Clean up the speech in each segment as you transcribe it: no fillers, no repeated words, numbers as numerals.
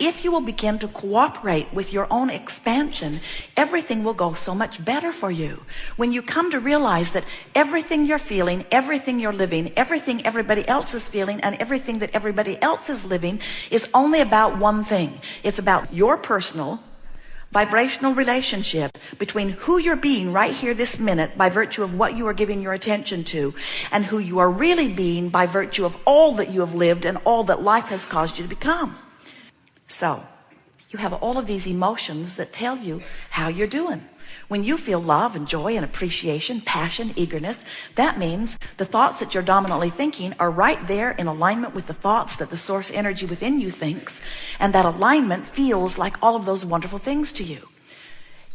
If you will begin to cooperate with your own expansion, everything will go so much better for you. When you come to realize that everything you're feeling, everything you're living, everything everybody else is feeling, and everything that everybody else is living is only about one thing. It's about your personal vibrational relationship between who you're being right here this minute by virtue of what you are giving your attention to, and who you are really being by virtue of all that you have lived and all that life has caused you to become. So you have all of these emotions that tell you how you're doing. When you feel love and joy and appreciation, passion, eagerness, that means the thoughts that you're dominantly thinking are right there in alignment with the thoughts that the source energy within you thinks, and that alignment feels like all of those wonderful things to you.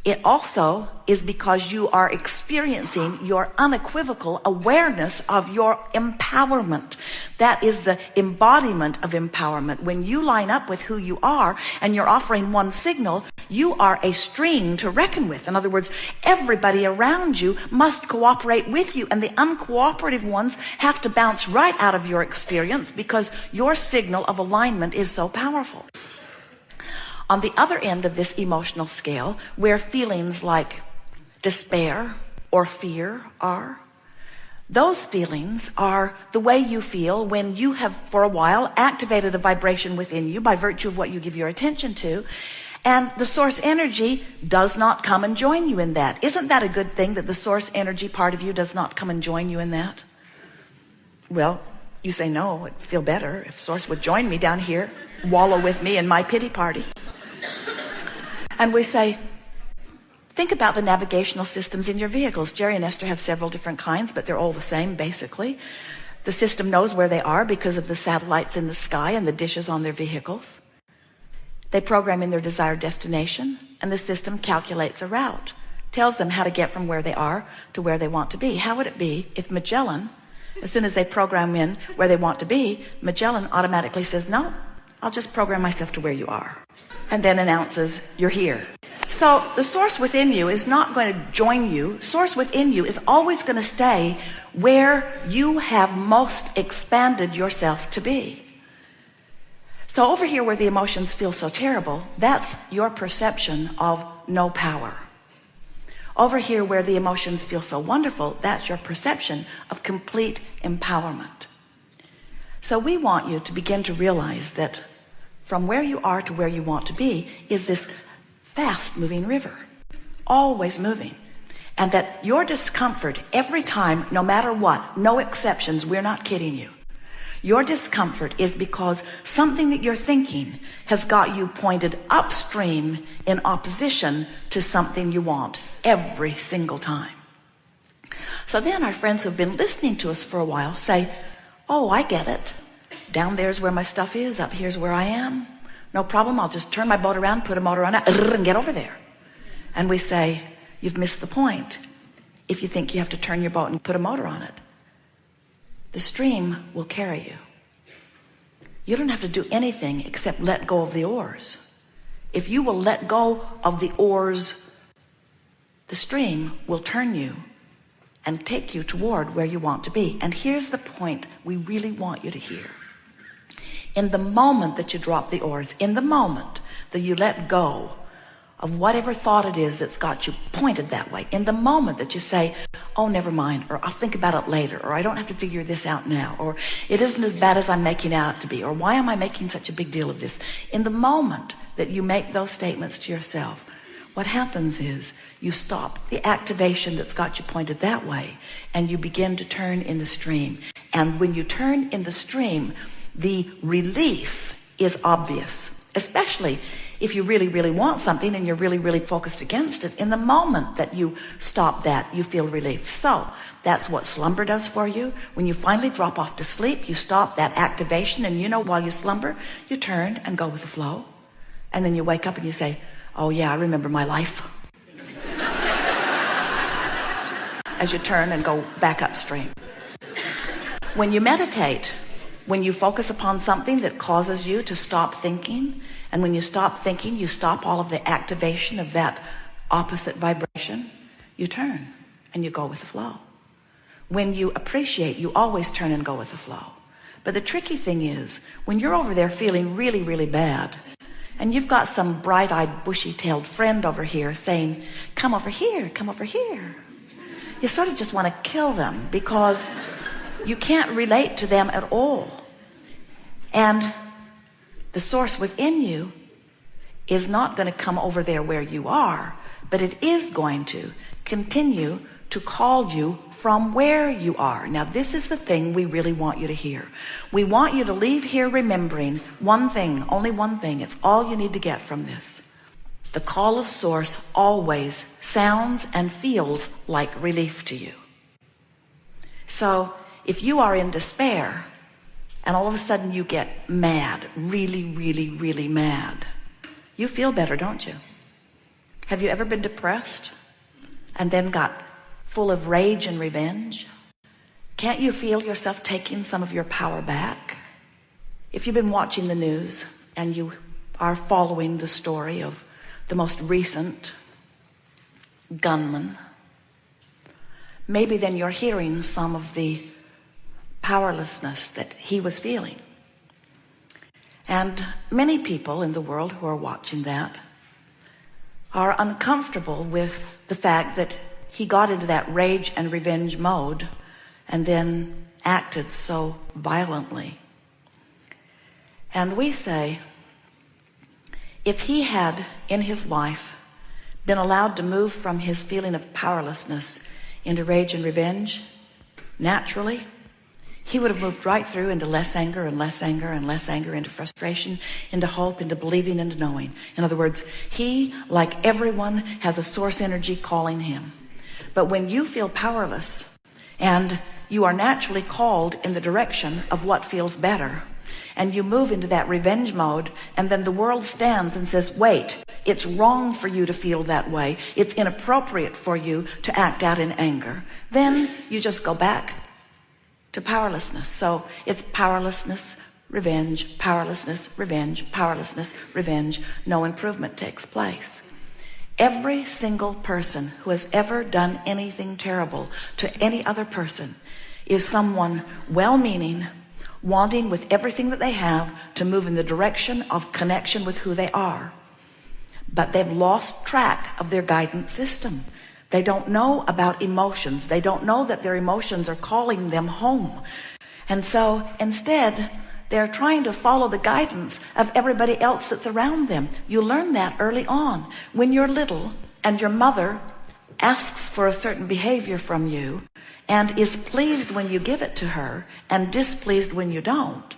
It also is because you are experiencing your unequivocal awareness of your empowerment. That is the embodiment of empowerment. When you line up with who you are and you're offering one signal, you are a string to reckon with. In other words, everybody around you must cooperate with you, and the uncooperative ones have to bounce right out of your experience because your signal of alignment is so powerful. On the other end of this emotional scale, where feelings like despair or fear are, those feelings are the way you feel when you have for a while activated a vibration within you by virtue of what you give your attention to, and the source energy does not come and join you in that. Isn't that a good thing, that the source energy part of you does not come and join you in that? Well, you say, no, it'd feel better if source would join me down here, wallow with me in my pity party. And we say, think about the navigational systems in your vehicles. Jerry and Esther have several different kinds, but they're all the same, basically. The system knows where they are because of the satellites in the sky and the dishes on their vehicles. They program in their desired destination, and the system calculates a route, tells them how to get from where they are to where they want to be. How would it be if Magellan, as soon as they program in where they want to be, Magellan automatically says, no, I'll just program myself to where you are, and then announces you're here. So the source within you is not going to join you. Source within you is always going to stay where you have most expanded yourself to be. So over here where the emotions feel so terrible, that's your perception of no power. Over here where the emotions feel so wonderful, that's your perception of complete empowerment. So we want you to begin to realize that from where you are to where you want to be is this fast moving river, always moving. And that your discomfort every time, no matter what, no exceptions, we're not kidding you. Your discomfort is because something that you're thinking has got you pointed upstream in opposition to something you want every single time. So then our friends who've been listening to us for a while say, oh, I get it. Down there's where my stuff is, up here's where I am. No problem, I'll just turn my boat around, put a motor on it, and get over there. And we say, you've missed the point if you think you have to turn your boat and put a motor on it. The stream will carry you. You don't have to do anything except let go of the oars. If you will let go of the oars, the stream will turn you and take you toward where you want to be. And here's the point we really want you to hear. In the moment that you drop the oars, in the moment that you let go of whatever thought it is that's got you pointed that way, in the moment that you say, oh, never mind, or I'll think about it later, or I don't have to figure this out now, or it isn't as bad as I'm making out it to be, or why am I making such a big deal of this? In the moment that you make those statements to yourself, what happens is you stop the activation that's got you pointed that way, and you begin to turn in the stream. And when you turn in the stream, the relief is obvious, especially if you really, really want something and you're really, really focused against it. In the moment that you stop that, you feel relief. So that's what slumber does for you. When you finally drop off to sleep, you stop that activation, and while you slumber, you turn and go with the flow. And then you wake up and you say, oh yeah, I remember my life. As you turn and go back upstream. When you meditate, when you focus upon something that causes you to stop thinking, and when you stop thinking, you stop all of the activation of that opposite vibration, you turn and you go with the flow. When you appreciate, you always turn and go with the flow. But the tricky thing is, when you're over there feeling really, really bad, and you've got some bright-eyed, bushy-tailed friend over here saying, come over here, come over here. You sort of just want to kill them because you can't relate to them at all. And the source within you is not going to come over there where you are, but it is going to continue to call you from where you are. Now, this is the thing we really want you to hear. We want you to leave here remembering one thing, only one thing. It's all you need to get from this. The call of source always sounds and feels like relief to you. So if you are in despair and all of a sudden you get mad, really, really, really mad, you feel better, don't you? Have you ever been depressed and then got full of rage and revenge? Can't you feel yourself taking some of your power back? If you've been watching the news and you are following the story of the most recent gunman, maybe then you're hearing some of the powerlessness that he was feeling. And many people in the world who are watching that are uncomfortable with the fact that he got into that rage and revenge mode and then acted so violently. And we say, if he had in his life been allowed to move from his feeling of powerlessness into rage and revenge naturally, he would have moved right through into less anger and less anger and less anger, into frustration, into hope, into believing, into knowing. In other words, he, like everyone, has a source energy calling him. But when you feel powerless and you are naturally called in the direction of what feels better, and you move into that revenge mode, and then the world stands and says, wait, it's wrong for you to feel that way. It's inappropriate for you to act out in anger. Then you just go back to powerlessness. So it's powerlessness, revenge, powerlessness, revenge, powerlessness, revenge. No improvement takes place. Every single person who has ever done anything terrible to any other person is someone well-meaning, wanting with everything that they have to move in the direction of connection with who they are. But they've lost track of their guidance system. They don't know about emotions. They don't know that their emotions are calling them home. And so instead, they're trying to follow the guidance of everybody else that's around them. You learn that early on. When you're little and your mother asks for a certain behavior from you and is pleased when you give it to her and displeased when you don't,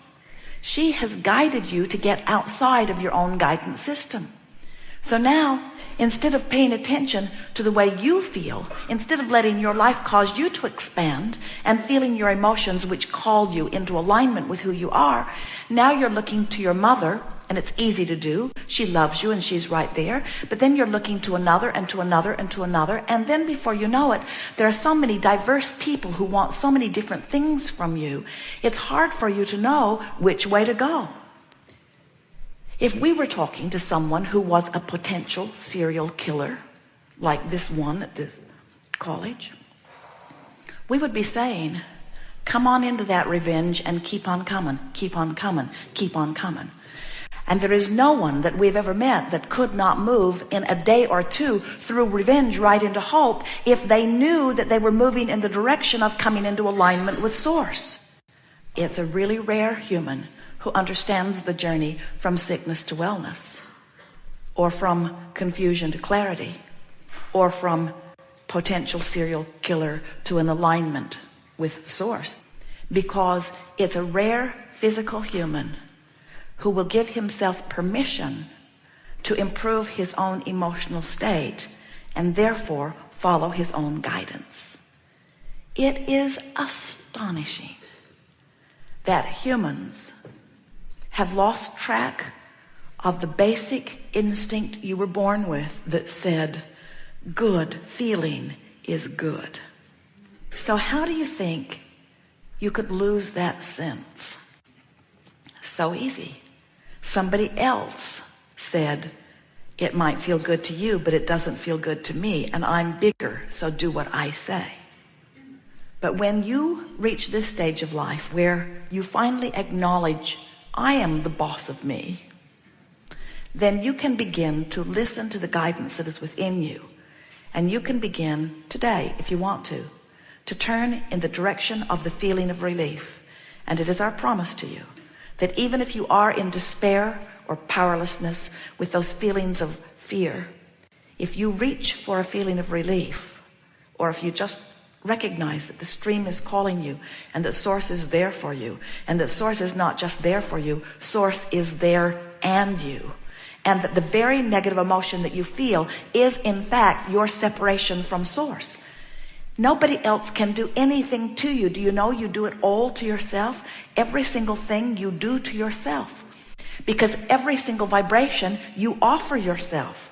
she has guided you to get outside of your own guidance system. So now, instead of paying attention to the way you feel, instead of letting your life cause you to expand and feeling your emotions which call you into alignment with who you are, now you're looking to your mother, and it's easy to do. She loves you and she's right there. But then you're looking to another and to another and to another. And then before you know it, there are so many diverse people who want so many different things from you. It's hard for you to know which way to go. If we were talking to someone who was a potential serial killer, like this one at this college, we would be saying, come on into that revenge and keep on coming, keep on coming, keep on coming. And there is no one that we've ever met that could not move in a day or two through revenge right into hope if they knew that they were moving in the direction of coming into alignment with Source. It's a really rare human who understands the journey from sickness to wellness, or from confusion to clarity, or from potential serial killer to an alignment with Source, because it's a rare physical human who will give himself permission to improve his own emotional state and therefore follow his own guidance. It is astonishing that humans have lost track of the basic instinct you were born with that said, good feeling is good. So how do you think you could lose that sense? So easy. Somebody else said, it might feel good to you, but it doesn't feel good to me, and I'm bigger, so do what I say. But when you reach this stage of life where you finally acknowledge, I am the boss of me, then you can begin to listen to the guidance that is within you. And you can begin today, if you want to turn in the direction of the feeling of relief. And it is our promise to you that even if you are in despair or powerlessness with those feelings of fear, if you reach for a feeling of relief, or if you just recognize that the stream is calling you and that source is there for you, and that source is not just there for you, source is there and you, and that the very negative emotion that you feel is in fact your separation from source. Nobody else can do anything to you. Do you know you do it all to yourself? Every single thing you do to yourself, because every single vibration you offer yourself.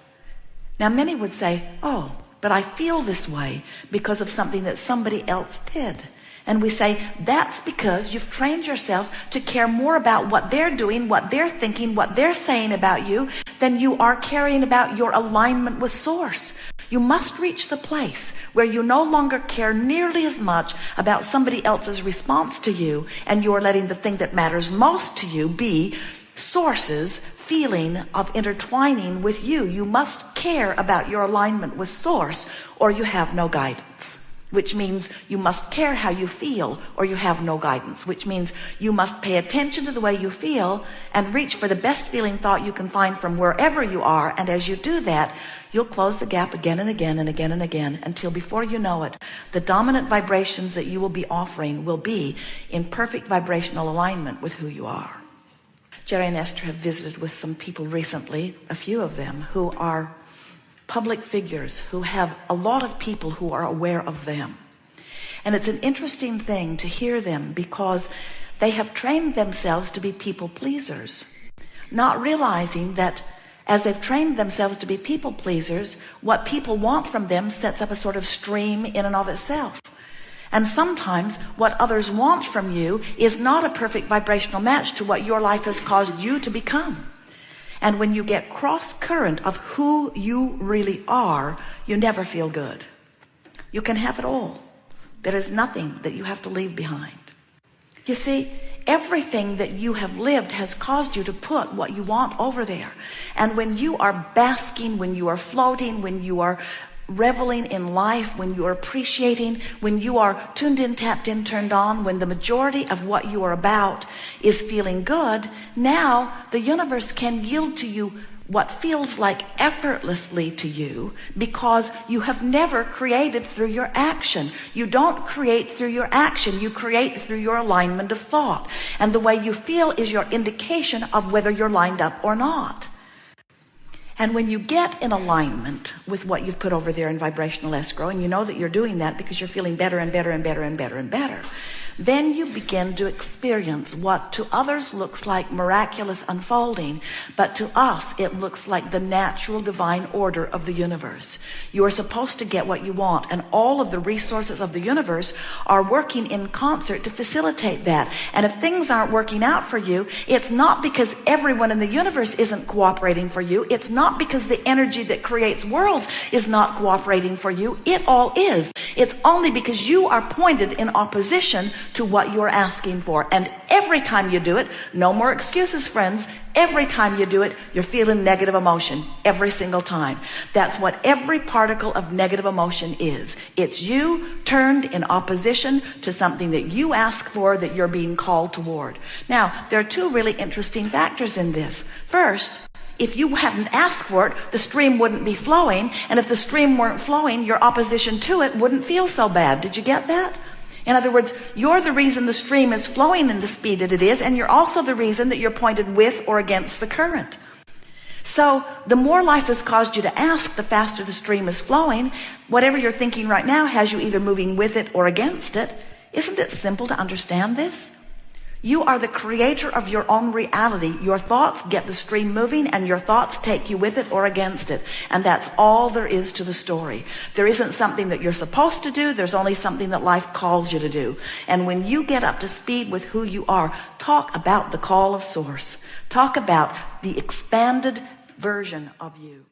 Now many would say, oh, but I feel this way because of something that somebody else did. And we say, that's because you've trained yourself to care more about what they're doing, what they're thinking, what they're saying about you, than you are caring about your alignment with source. You must reach the place where you no longer care nearly as much about somebody else's response to you, and you're letting the thing that matters most to you be source's feeling of intertwining with you. You must care about your alignment with source, or you have no guidance. Which means you must care how you feel, or you have no guidance. Which means you must pay attention to the way you feel and reach for the best feeling thought you can find from wherever you are. And as you do that, you'll close the gap again and again and again and again, until before you know it, the dominant vibrations that you will be offering will be in perfect vibrational alignment with who you are. Jerry and Esther have visited with some people recently, a few of them, who are public figures, who have a lot of people who are aware of them. And it's an interesting thing to hear them, because they have trained themselves to be people pleasers, not realizing that as they've trained themselves to be people pleasers, what people want from them sets up a sort of stream in and of itself. And sometimes what others want from you is not a perfect vibrational match to what your life has caused you to become. And when you get cross current of who you really are, you never feel good. You can have it all. There is nothing that you have to leave behind. You see, everything that you have lived has caused you to put what you want over there. And when you are basking, when you are floating, when you are reveling in life, when you are appreciating, when you are tuned in, tapped in, turned on, when the majority of what you are about is feeling good, now the universe can yield to you what feels like effortlessly to you, because you have never created through your action. You don't create through your action. You create through your alignment of thought. And the way you feel is your indication of whether you're lined up or not. And when you get in alignment with what you've put over there in vibrational escrow, and you know that you're doing that because you're feeling better and better and better and better and better, then you begin to experience what to others looks like miraculous unfolding, but to us it looks like the natural divine order of the universe. You are supposed to get what you want, and all of the resources of the universe are working in concert to facilitate that. And if things aren't working out for you, it's not because everyone in the universe isn't cooperating for you. It's not because the energy that creates worlds is not cooperating for you. It all is. It's only because you are pointed in opposition to what you're asking for. And every time you do it, no more excuses, friends. Every time you do it, you're feeling negative emotion. Every single time. That's what every particle of negative emotion is. It's you turned in opposition to something that you ask for, that you're being called toward. Now, there are two really interesting factors in this. First, if you hadn't asked for it, the stream wouldn't be flowing. And if the stream weren't flowing, your opposition to it wouldn't feel so bad. Did you get that? In other words, you're the reason the stream is flowing in the speed that it is, and you're also the reason that you're pointed with or against the current. So the more life has caused you to ask, the faster the stream is flowing. Whatever you're thinking right now has you either moving with it or against it. Isn't it simple to understand this? You are the creator of your own reality. Your thoughts get the stream moving, and your thoughts take you with it or against it. And that's all there is to the story. There isn't something that you're supposed to do. There's only something that life calls you to do. And when you get up to speed with who you are, talk about the call of source. Talk about the expanded version of you.